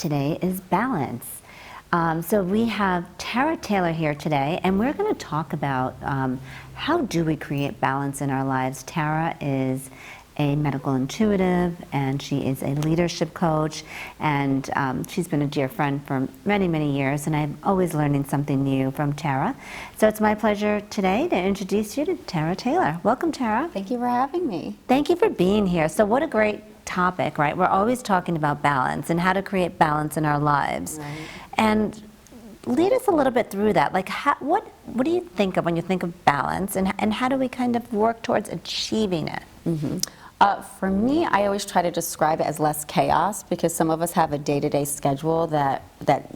today is balance. So we have Tara Taylor here today, and we're going to talk about how do we create balance in our lives. Tara is a medical intuitive, and she is a leadership coach, and she's been a dear friend for many, many years, and I'm always learning something new from Tara. So it's my pleasure today to introduce you to Tara Taylor. Welcome, Tara. Thank you for having me. Thank you for being here. So what a great topic, right? We're always talking about balance and how to create balance in our lives. Right. And lead us a little bit through that. Like, what do you think of when you think of balance, and how do we kind of work towards achieving it? Mm-hmm. For me, I always try to describe it as less chaos, because some of us have a day-to-day schedule that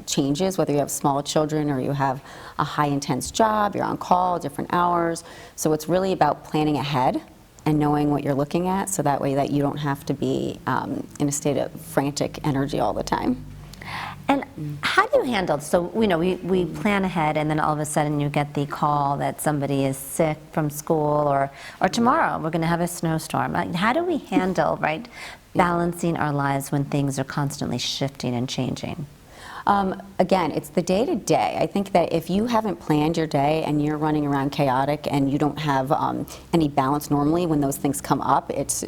changes, whether you have small children or you have a high-intense job, you're on call, different hours. So it's really about planning ahead and knowing what you're looking at, so that way that you don't have to be in a state of frantic energy all the time. And how do you handle, so we plan ahead, and then all of a sudden you get the call that somebody is sick from school, or tomorrow we're going to have a snowstorm. Like, how do we handle, right, balancing our lives when things are constantly shifting and changing? Again, it's the day-to-day. I think that if you haven't planned your day and you're running around chaotic and you don't have any balance normally, when those things come up, it's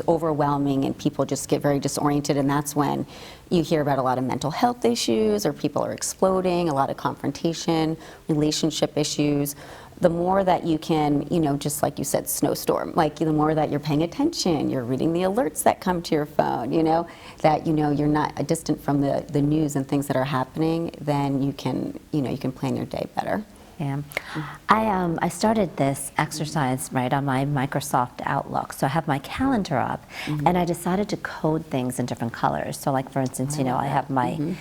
overwhelming, and people just get very disoriented, and that's when you hear about a lot of mental health issues, or people are exploding, a lot of confrontation, relationship issues. The more that you can, just like you said, snowstorm, like the more that you're paying attention, you're reading the alerts that come to your phone, that you're not distant from the news and things that are happening, then you can plan your day better. Yeah, I started this exercise right on my Microsoft Outlook. So I have my calendar up, and I decided to code things in different colors. So, like, for instance, I have my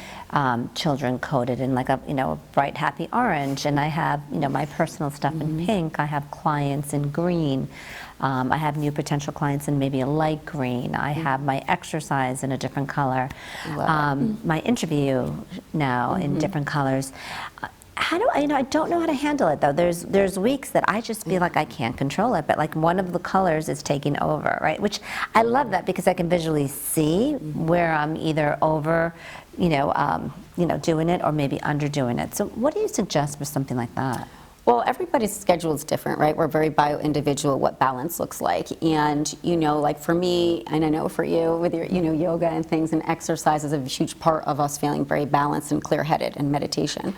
children coded in like a bright, happy orange, and I have my personal stuff in pink. I have clients in green. I have new potential clients in maybe a light green. I have my exercise in a different color. My interview now in different colors. How do I don't know how to handle it, though. There's weeks that I just feel like I can't control it, but like one of the colors is taking over, right? Which I love that, because I can visually see where I'm either over, doing it, or maybe underdoing it. So what do you suggest for something like that? Well, everybody's schedule is different, right? We're very bio-individual what balance looks like. And, like for me, and I know for you with your, yoga and things, and exercise is a huge part of us feeling very balanced and clear-headed, and meditation.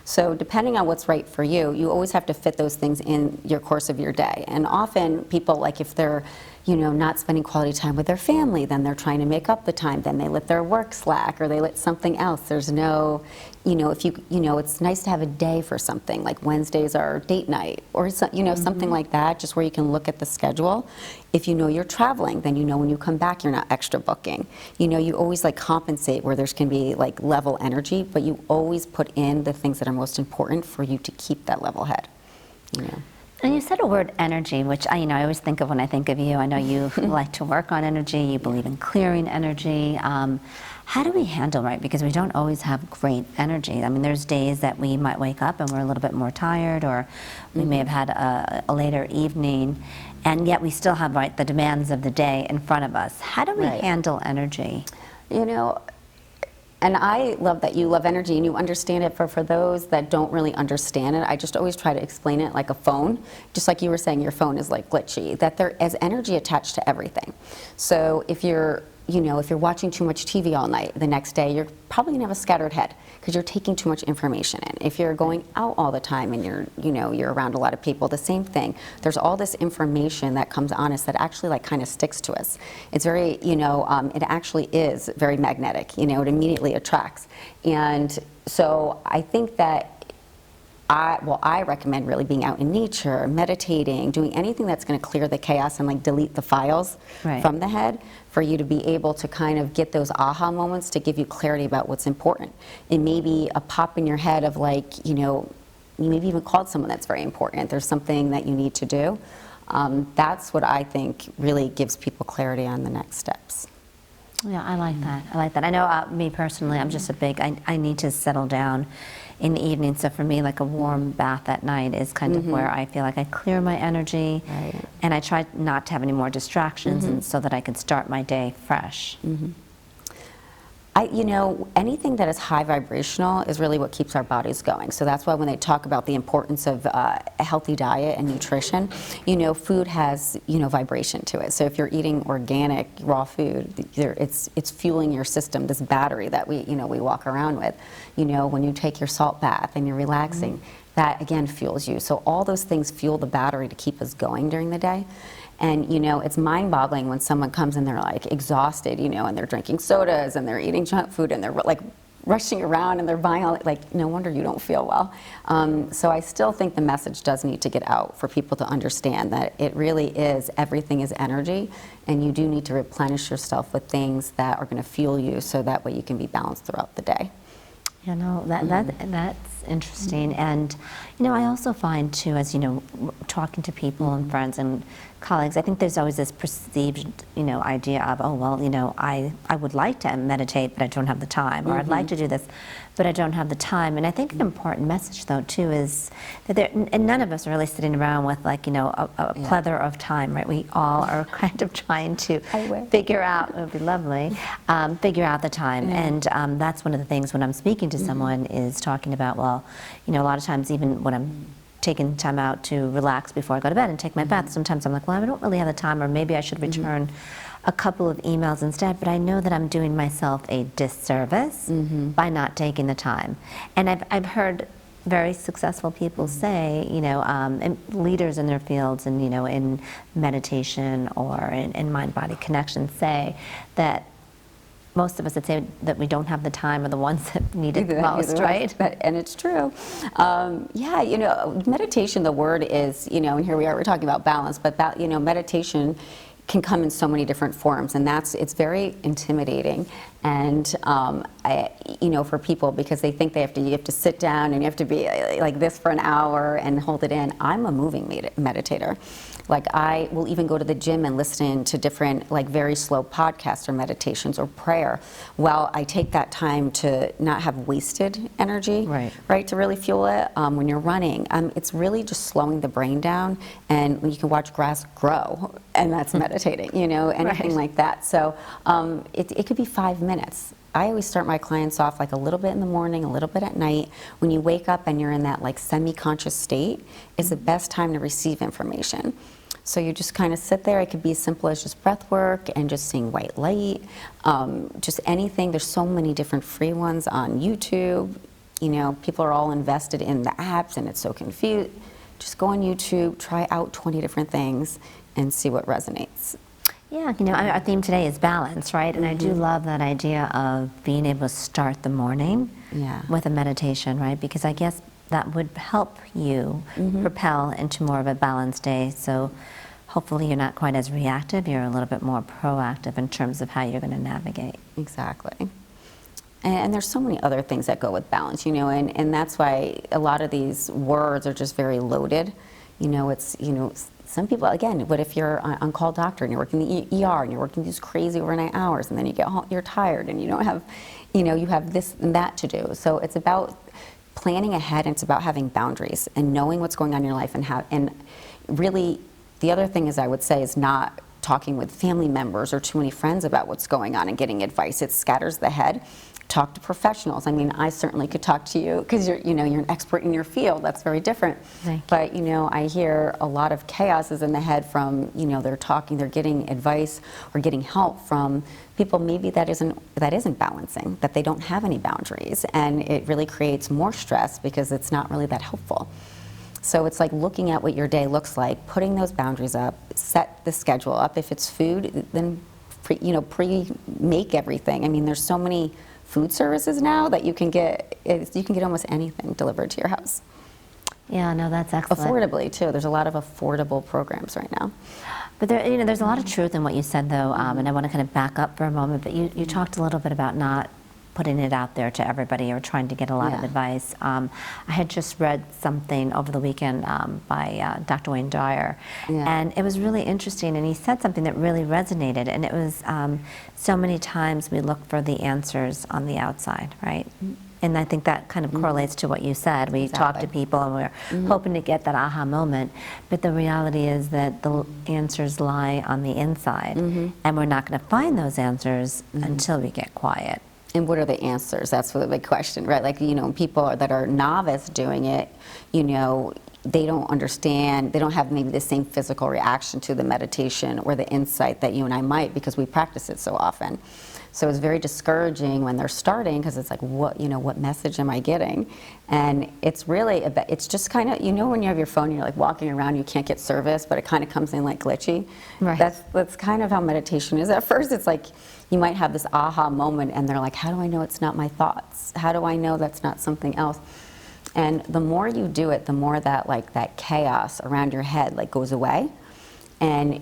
So depending on what's right for you, you always have to fit those things in your course of your day. And often people, like if they're, not spending quality time with their family, then they're trying to make up the time, then they let their work slack, or they let something else. There's no, it's nice to have a day for something, like Wednesdays are date night, or something like that, just where you can look at the schedule. If you're traveling, then when you come back you're not extra booking. You always like compensate where there's can be like level energy, but you always put in the things that are most important for you to keep that level head. And you said a word, energy, which I always think of when I think of you. I know you like to work on energy. You believe in clearing energy. How do we handle, right? Because we don't always have great energy. I mean, there's days that we might wake up and we're a little bit more tired, or we may have had a later evening, and yet we still have, right, the demands of the day in front of us. How do we handle energy? And I love that you love energy and you understand it. For those that don't really understand it, I just always try to explain it like a phone. Just like you were saying, your phone is like glitchy, that there is energy attached to everything. So if you're watching too much TV all night, the next day you're probably gonna have a scattered head, because you're taking too much information in. If you're going out all the time and you're around a lot of people, the same thing. There's all this information that comes on us that actually like kind of sticks to us. It's very, it actually is very magnetic. It immediately attracts. And so I think that I recommend really being out in nature, meditating, doing anything that's going to clear the chaos and like delete the files from the head, for you to be able to kind of get those aha moments to give you clarity about what's important. It may be a pop in your head of like, you maybe even called someone that's very important. There's something that you need to do. That's what I think really gives people clarity on the next steps. Yeah, I like that. I like that. I know me personally, I'm just a big, I need to settle down in the evening. So for me, like a warm bath at night is kind of where I feel like I clear my energy, and I try not to have any more distractions, and so that I can start my day fresh. You know, anything that is high vibrational is really what keeps our bodies going. So that's why when they talk about the importance of a healthy diet and nutrition, you know, food has, you know, vibration to it. So if you're eating organic, raw food, it's fueling your system, this battery that we walk around with. You know, when you take your salt bath and you're relaxing, that again fuels you. So all those things fuel the battery to keep us going during the day. And, you know, it's mind-boggling when someone comes and they're like exhausted, you know, and they're drinking sodas and they're eating junk food and they're like rushing around and they're buying all, like, no wonder you don't feel well. So I still think the message does need to get out for people to understand that it really is, everything is energy, and you do need to replenish yourself with things that are going to fuel you so that way you can be balanced throughout the day. You know, that's interesting. And, you know, I also find too, as you know, talking to people and friends and colleagues, I think there's always this perceived, you know, idea of, oh, well, you know, I would like to meditate, but I don't have the time, or I'd like to do this, but I don't have the time. And I think an important message, though, too, is that and none of us are really sitting around with, like, you know, a plethora of time, right? We all are kind of trying to figure out, it would be lovely, figure out the time. And that's one of the things when I'm speaking to someone is talking about, well, you know, a lot of times even when I'm taking time out to relax before I go to bed and take my bath, sometimes I'm like, well, I don't really have the time, or maybe I should return a couple of emails instead, but I know that I'm doing myself a disservice by not taking the time. And I've heard very successful people say, you know, and leaders in their fields and, you know, in meditation or in mind-body connection say that most of us that say that we don't have the time are the ones that need it most, right? And it's true. Yeah, you know, meditation, the word is, you know, and here we are, we're talking about balance, but that, you know, meditation can come in so many different forms, and it's very intimidating. And you know, for people, because they think you have to sit down and you have to be like this for an hour and hold it in. I'm a moving meditator. Like, I will even go to the gym and listen to different, like, very slow podcasts or meditations or prayer. Well, I take that time to not have wasted energy, right, to really fuel it. When you're running, it's really just slowing the brain down, and you can watch grass grow, and that's meditating, you know, anything like that. So it could be 5 minutes. I always start my clients off like a little bit in the morning, a little bit at night. When you wake up and you're in that like semi-conscious state, it's the best time to receive information. So you just kind of sit there. It could be as simple as just breath work and just seeing white light, just anything. There's so many different free ones on YouTube. You know, people are all invested in the apps and it's so confused. Just go on YouTube, try out 20 different things and see what resonates. Yeah, you know, our theme today is balance, right? And I do love that idea of being able to start the morning with a meditation, right? Because I guess that would help you propel into more of a balanced day. So hopefully you're not quite as reactive, you're a little bit more proactive in terms of how you're going to navigate. Exactly. And there's so many other things that go with balance, you know, and that's why a lot of these words are just very loaded. You know, it's, you know, some people, again, what if you're an on-call doctor and you're working the ER and you're working these crazy overnight hours and then you get home, you're tired and you don't have, you know, you have this and that to do. So it's about planning ahead, and it's about having boundaries and knowing what's going on in your life, and really the other thing is, I would say, is not talking with family members or too many friends about what's going on and getting advice. It scatters the head. Talk to professionals. I mean, I certainly could talk to you because you're an expert in your field. That's very different. But you know, I hear a lot of chaos is in the head from, you know, they're getting advice or getting help from people maybe that isn't balancing, that they don't have any boundaries, and it really creates more stress because it's not really that helpful. So it's like looking at what your day looks like, putting those boundaries up, set the schedule up. If it's food, then pre-make everything. I mean, there's so many food services now that you can get almost anything delivered to your house. Yeah, no, that's excellent. Affordably too. There's a lot of affordable programs right now. But there, you know, there's a lot of truth in what you said, though, and I want to kind of back up for a moment. But you talked a little bit about not putting it out there to everybody or trying to get a lot of advice. I had just read something over the weekend by Dr. Wayne Dyer, and it was really interesting, and he said something that really resonated, and it was so many times we look for the answers on the outside, right? And I think that kind of correlates to what you said. We talk to people and we're hoping to get that aha moment, but the reality is that the answers lie on the inside, and we're not going to find those answers until we get quiet. And what are the answers? That's the big question, right? Like, you know, people that are novice doing it, you know, they don't understand, they don't have maybe the same physical reaction to the meditation or the insight that you and I might, because we practice it so often. So it's very discouraging when they're starting, because it's like, what, you know, what message am I getting? And it's really, it's just kind of, you know, when you have your phone, you're like walking around, you can't get service, but it kind of comes in like glitchy. Right. That's kind of how meditation is. At first, it's like, you might have this aha moment, and they're like, how do I know it's not my thoughts? How do I know that's not something else? And the more you do it, the more that, like, that chaos around your head, like, goes away, and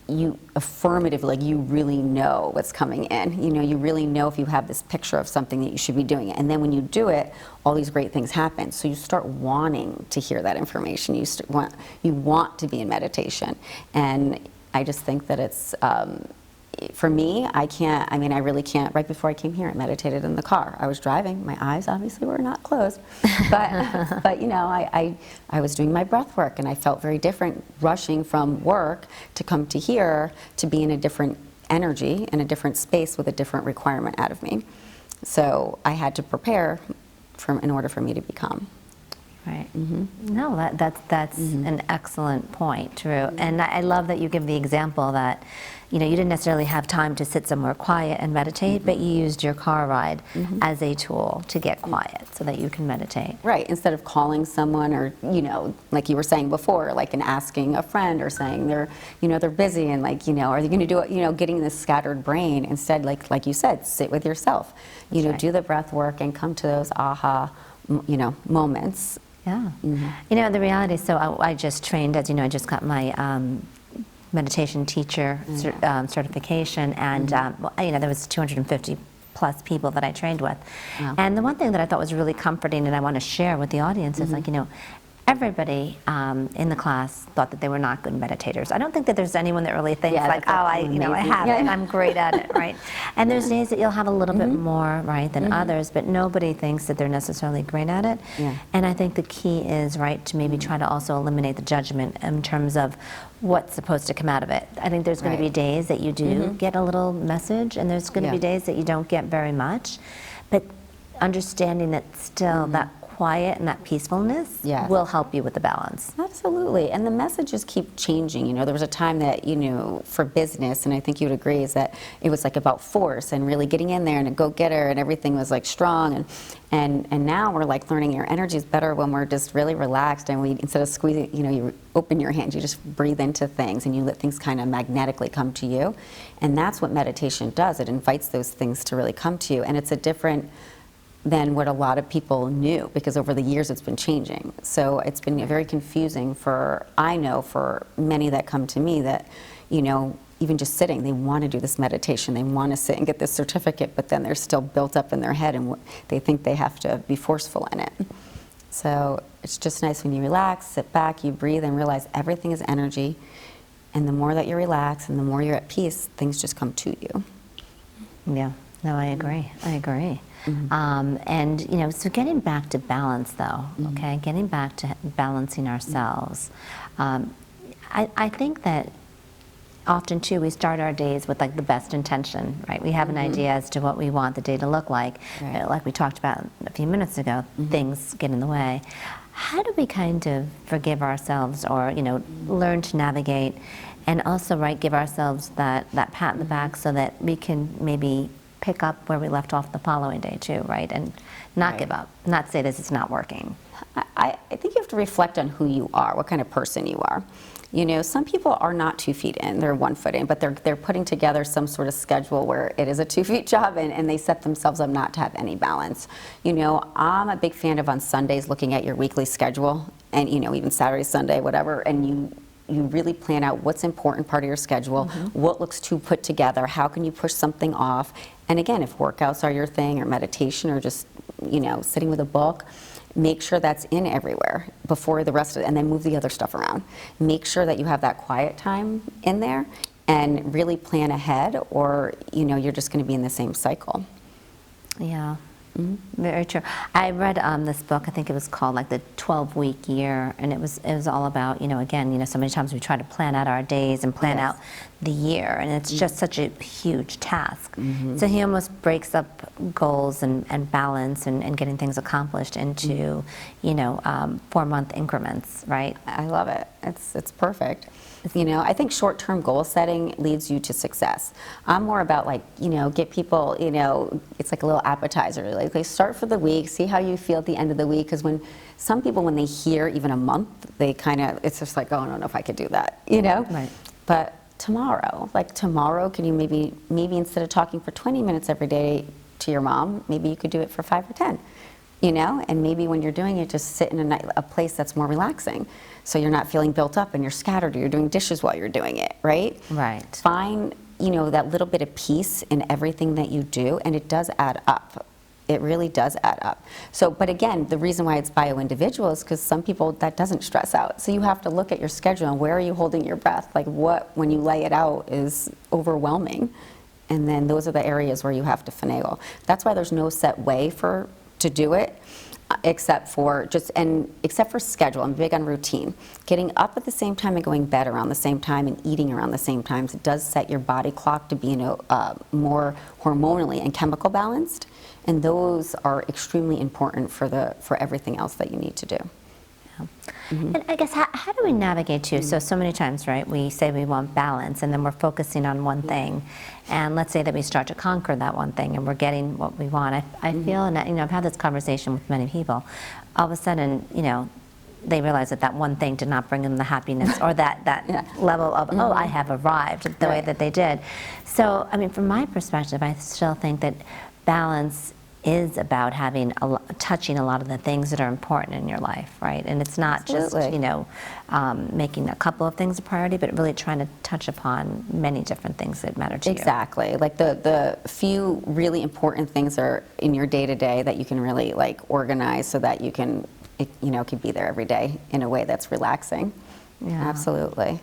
you affirmatively, like, you really know what's coming in. You know, you really know if you have this picture of something that you should be doing it. And then when you do it, all these great things happen. So you start wanting to hear that information. You want to be in meditation. And I just think that it's, for me, I really can't. Right before I came here, I meditated in the car. I was driving. My eyes obviously were not closed. But you know, I was doing my breath work, and I felt very different rushing from work to come to here to be in a different energy, in a different space with a different requirement out of me. So I had to prepare in order for me to become. Right. No, that's an excellent point, Drew. And I love that you give the example that, you know, you didn't necessarily have time to sit somewhere quiet and meditate, but you used your car ride as a tool to get quiet so that you can meditate. Right. Instead of calling someone, or, you know, like you were saying before, like, and asking a friend, or saying they're, you know, they're busy, and, like, you know, are they going to do it, you know, getting this scattered brain. Instead, like you said, sit with yourself. You know, do the breath work and come to those aha, you know, moments. Yeah. You know, the reality is, so I just trained, as you know, I just got my meditation teacher certification, and you know, there was 250 plus people that I trained with. Wow. And the one thing that I thought was really comforting, and I want to share with the audience, is like, you know, everybody in the class thought that they were not good meditators. I don't think that there's anyone that really thinks like, oh, I have it, I'm great at it, right? And there's days that you'll have a little bit more, right, than others, but nobody thinks that they're necessarily great at it. And I think the key is, right, to maybe try to also eliminate the judgment in terms of what's supposed to come out of it. I think there's going to be days that you do get a little message, and there's going to be days that you don't get very much, but understanding that still that quiet and that peacefulness will help you with the balance. Absolutely. And the messages keep changing. You know, there was a time that, you know, for business, and I think you would agree, is that it was like about force and really getting in there and a go-getter, and everything was like strong. And now we're like learning your energy is better when we're just really relaxed, and we, instead of squeezing, you know, you open your hands, you just breathe into things, and you let things kind of magnetically come to you. And that's what meditation does. It invites those things to really come to you. And it's a different than what a lot of people knew, because over the years it's been changing. So it's been very confusing for many that come to me that, you know, even just sitting, they want to do this meditation, they want to sit and get this certificate, but then they're still built up in their head, and they think they have to be forceful in it. So it's just nice when you relax, sit back, you breathe, and realize everything is energy. And the more that you relax and the more you're at peace, things just come to you. Yeah, no, I agree. I agree. And, you know, so getting back to balance, though, okay, getting back to balancing ourselves, I think that often, too, we start our days with, like, the best intention, right? We have an idea as to what we want the day to look like. Like we talked about a few minutes ago, things get in the way. How do we kind of forgive ourselves, or, you know, learn to navigate, and also, right, give ourselves that pat in the back so that we can maybe pick up where we left off the following day too, right? And not give up, not say this is not working. I think you have to reflect on who you are, what kind of person you are. You know, some people are not 2 feet in, they're 1 foot in, but they're putting together some sort of schedule where it is a 2 feet job, and they set themselves up not to have any balance. You know, I'm a big fan of on Sundays looking at your weekly schedule, and, you know, even Saturday, Sunday, whatever, and you really plan out what's important part of your schedule, what looks too put together, how can you push something off. And again, if workouts are your thing, or meditation, or just, you know, sitting with a book, make sure that's in everywhere before the rest of it, and then move the other stuff around. Make sure that you have that quiet time in there, and really plan ahead, or, you know, you're just going to be in the same cycle. Yeah. Very true. I read this book. I think it was called like the 12-week year, and it was all about, again, so many times we try to plan out our days and plan out the year, and it's just such a huge task. So he almost breaks up goals and balance and getting things accomplished into 4-month increments, right? I love it. It's perfect. I think short-term goal setting leads you to success. I'm more about get people, it's like a little appetizer. Like, okay, start for the week, see how you feel at the end of the week. Because when some people, when they hear even a month, they it's just like, oh, I don't know if I could do that, Right. But tomorrow, can you maybe instead of talking for 20 minutes every day to your mom, maybe you could do it for 5 or 10. And maybe when you're doing it, just sit in a place that's more relaxing. So you're not feeling built up and you're scattered, or you're doing dishes while you're doing it, right? Right. Find, that little bit of peace in everything that you do, and it does add up. It really does add up. So, but again, the reason why it's bio-individual is because some people, that doesn't stress out. So you have to look at your schedule and where are you holding your breath? Like what, when you lay it out, is overwhelming. And then those are the areas where you have to finagle. That's why there's no set way to do it, except for schedule. I'm big on routine. Getting up at the same time and going to bed around the same time and eating around the same times, it does set your body clock to be more hormonally and chemical balanced, and those are extremely important for everything else that you need to do. And I guess, how do we navigate too? So many times, right, we say we want balance, and then we're focusing on one thing. And let's say that we start to conquer that one thing, and we're getting what we want. I feel, and I've had this conversation with many people, all of a sudden, they realize that one thing did not bring them the happiness or that level of, oh, I have arrived the way that they did. So, I mean, from my perspective, I still think that balance is about touching a lot of the things that are important in your life, right? And it's not just, making a couple of things a priority, but really trying to touch upon many different things that matter to you. Exactly. Like the few really important things are in your day-to-day that you can really organize so that you can, can be there every day in a way that's relaxing. Yeah. Absolutely.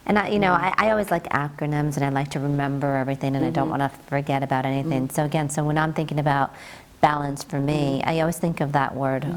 And I always like acronyms, and I like to remember everything, and I don't want to forget about anything. So when I'm thinking about balance for me, I always think of that word,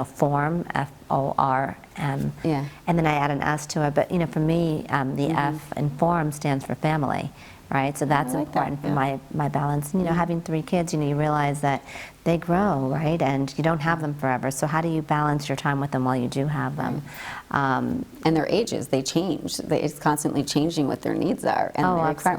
form, F-O-R-M, and then I add an S to it. But for me, the F in form stands for family, right? So that's important for my balance. And, having 3 kids, you realize that they grow, right? And you don't have them forever. So how do you balance your time with them while you do have them? And their ages, they change. It's constantly changing what their needs are. And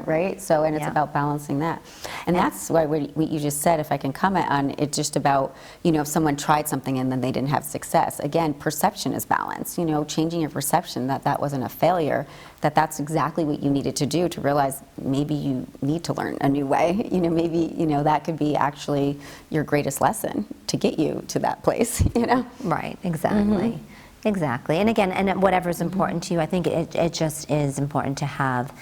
right? So, and it's about balancing that. And that's why what you just said, if I can comment on it, just about, if someone tried something and then they didn't have success. Again, perception is balance. Changing your perception that wasn't a failure, that's exactly what you needed to do to realize maybe you need to learn a new way. Maybe, that could be actually your greatest lesson to get you to that place, Right, exactly. Exactly. And again, and whatever is important to you, I think it just is important to have,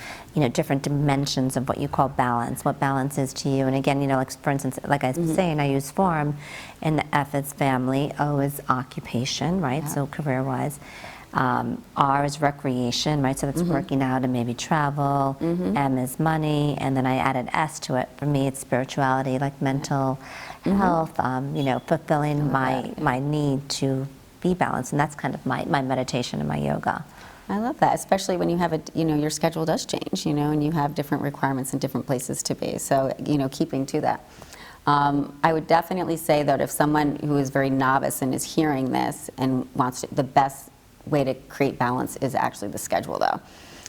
different dimensions of what you call balance, what balance is to you. And again, like for instance, like I was saying, I use form, and the F is family, O is occupation, right? So career-wise. R is recreation, right? So that's working out and maybe travel. M is money, and then I added S to it. For me, it's spirituality, like mental health, fulfilling my need to be balanced, and that's kind of my meditation and my yoga. I love that, especially when you have your schedule does change, and you have different requirements and different places to be. So, keeping to that. I would definitely say that if someone who is very novice and is hearing this and wants the best way to create balance is actually the schedule, though.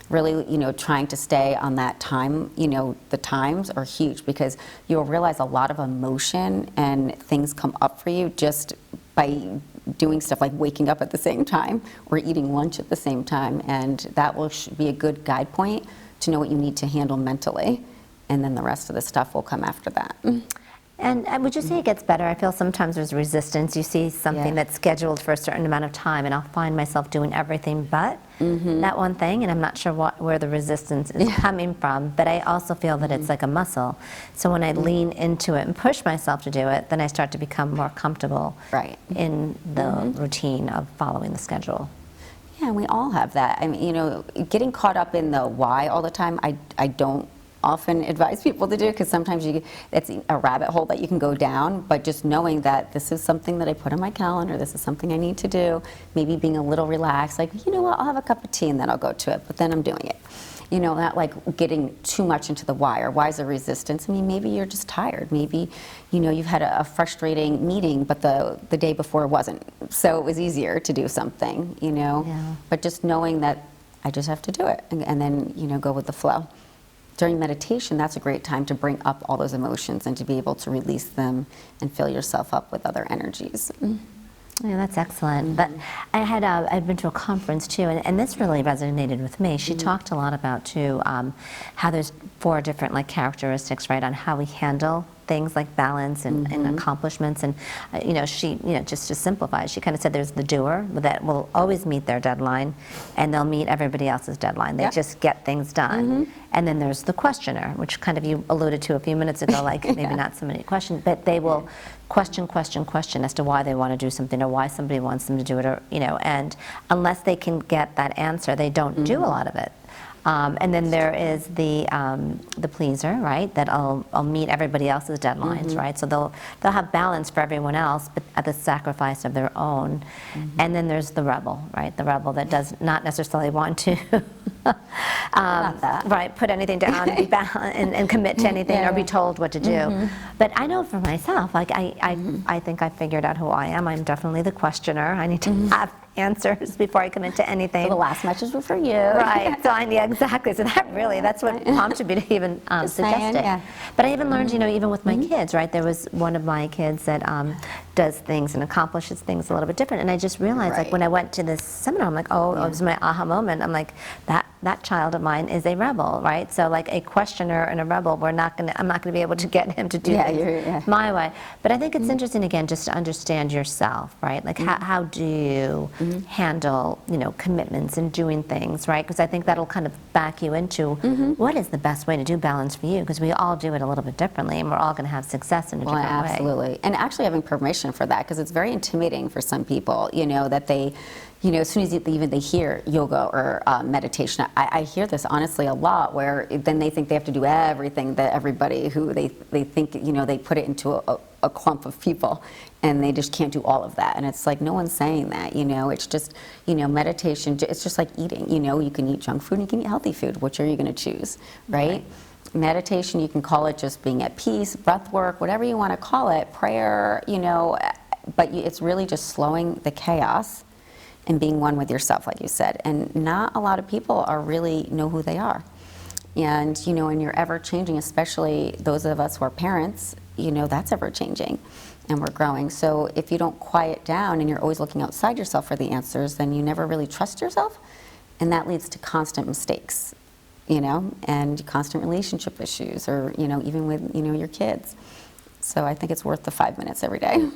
Really, trying to stay on that time, the times are huge, because you'll realize a lot of emotion and things come up for you just by doing stuff like waking up at the same time or eating lunch at the same time, and that will be a good guide point to know what you need to handle mentally, and then the rest of the stuff will come after that. And would you say it gets better? I feel sometimes there's resistance. You see something that's scheduled for a certain amount of time, and I'll find myself doing everything but that one thing, and I'm not sure where the resistance is coming from. But I also feel that it's like a muscle. So when I lean into it and push myself to do it, then I start to become more comfortable in the routine of following the schedule. Yeah, and we all have that. I mean, getting caught up in the why all the time, I don't often advise people to do, because sometimes it's a rabbit hole that you can go down, but just knowing that this is something that I put on my calendar, this is something I need to do, maybe being a little relaxed, like, you know what, I'll have a cup of tea and then I'll go to it, but then I'm doing it. You know, not like getting too much into the why, or why's the resistance. I mean, maybe you're just tired. Maybe, you know, you've had a frustrating meeting, but the day before wasn't. So it was easier to do something, you know. Yeah. But just knowing that I just have to do it, and then, you know, go with the flow. During meditation, that's a great time to bring up all those emotions and to be able to release them and fill yourself up with other energies. Yeah, that's excellent. But I'd been to a conference too, and this really resonated with me. She talked a lot about too how there's 4 different like characteristics, right, on how we handle things like balance and accomplishments. And you know, just to simplify, she kind of said there's the doer that will always meet their deadline, and they'll meet everybody else's deadline. They just get things done. And then there's the questioner, which kind of you alluded to a few minutes ago, like maybe not so many questions, but they will question as to why they want to do something or why somebody wants them to do it, or you know, and unless they can get that answer, they don't do a lot of it. And then there is the pleaser, right? That I'll meet everybody else's deadlines, right? So they'll have balance for everyone else, but at the sacrifice of their own. And then there's the rebel, right? The rebel that does not necessarily want to, right? Put anything down, be and commit to anything, or be told what to do. But I know for myself, like I think I figured out who I am. I'm definitely the questioner. I need to have answers before I commit to anything. So the last message was for you. Right. So exactly. So that's what prompted me to even suggest it. Yeah. But I even learned, you know, even with my kids, right? There was one of my kids that does things and accomplishes things a little bit different, and I just realized, like when I went to this seminar, I'm like, oh, it was my aha moment. I'm like, that child of mine is a rebel, right? So like a questioner and a rebel, I'm not gonna be able to get him to do things my way. But I think it's interesting again just to understand yourself, right? Like how do you handle, you know, commitments and doing things, right? Because I think that'll kind of back you into what is the best way to do balance for you, because we all do it a little bit differently, and we're all going to have success in a different way. Absolutely. And actually having permission for that, because it's very intimidating for some people, you know, that they, you know, as soon as they hear yoga or meditation, I hear this honestly a lot, where then they think they have to do everything that everybody who they think, you know, they put it into a clump of people, and they just can't do all of that. And it's like, no one's saying that, you know. It's just, you know, meditation, it's just like eating, you know. You can eat junk food and you can eat healthy food. Which are you going to choose, right? Meditation, you can call it just being at peace, breath work, whatever you want to call it, prayer, you know, but it's really just slowing the chaos and being one with yourself, like you said. And not a lot of people really know who they are. And, you know, and you're ever changing, especially those of us who are parents, you know, that's ever changing and we're growing. So if you don't quiet down and you're always looking outside yourself for the answers, then you never really trust yourself. And that leads to constant mistakes, you know, and constant relationship issues, or, you know, even with, you know, your kids. So I think it's worth the 5 minutes every day.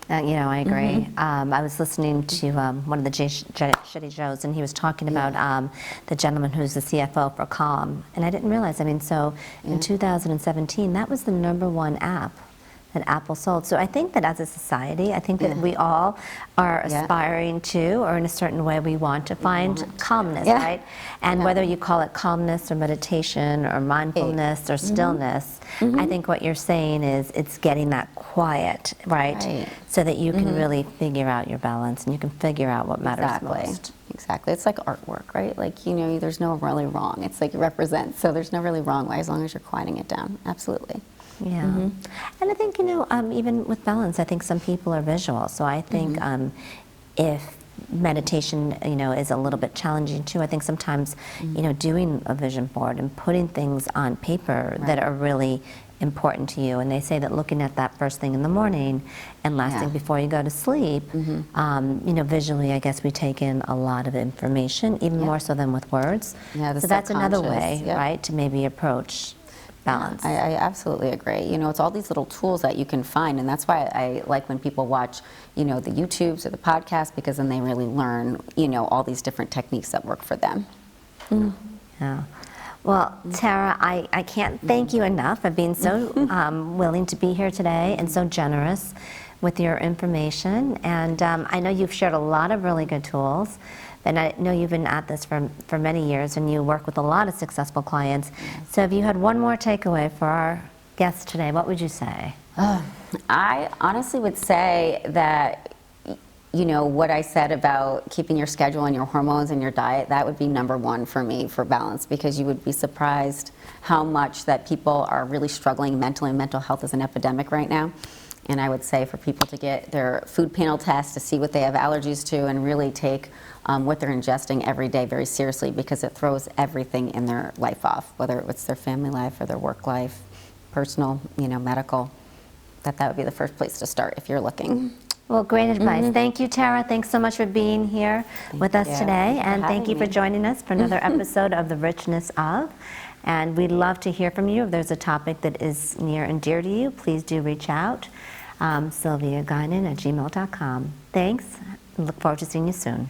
You know, I agree. I was listening to one of the Shitty Joes, and he was talking about the gentleman who's the CFO for Calm. And I didn't realize, I mean, so in 2017, that was the #1 app that Apple sold. So I think that as a society, I think that we all are aspiring to, or in a certain way, we want to find calmness, right? And whether you call it calmness or meditation or mindfulness or stillness, I think what you're saying is it's getting that quiet, right? So that you can really figure out your balance and you can figure out what matters most. Exactly. It's like artwork, right? Like, you know, there's no really wrong. It's like it represents, so there's no really wrong way as long as you're quieting it down. Absolutely. Yeah. And I think, you know, even with balance, I think some people are visual. So I think if meditation, you know, is a little bit challenging too, I think sometimes, you know, doing a vision board and putting things on paper that are really important to you. And they say that looking at that first thing in the morning and last thing before you go to sleep, you know, visually, I guess we take in a lot of information, even more so than with words. So that's another way, right, to maybe approach balance. I absolutely agree. You know, it's all these little tools that you can find, and that's why I like when people watch, you know, the YouTubes or the podcasts, because then they really learn, you know, all these different techniques that work for them. Yeah. Well, Tara, I can't thank you enough for being so willing to be here today and so generous with your information. And I know you've shared a lot of really good tools, And I know you've been at this for many years, and you work with a lot of successful clients. So if you had one more takeaway for our guests today, what would you say? I honestly would say that, what I said about keeping your schedule and your hormones and your diet, that would be number one for me for balance, because you would be surprised how much that people are really struggling mentally. Mental health is an epidemic right now. And I would say for people to get their food panel test to see what they have allergies to, and really take what they're ingesting every day very seriously, because it throws everything in their life off, whether it's their family life or their work life, personal, medical. That would be the first place to start if you're looking. Well, great advice. Thank you, Tara. Thanks so much for being here with us today. And thank you for joining us for another episode of The Richness of. And we'd love to hear from you. If there's a topic that is near and dear to you, please do reach out. SylviaGuinan@gmail.com. Thanks. Look forward to seeing you soon.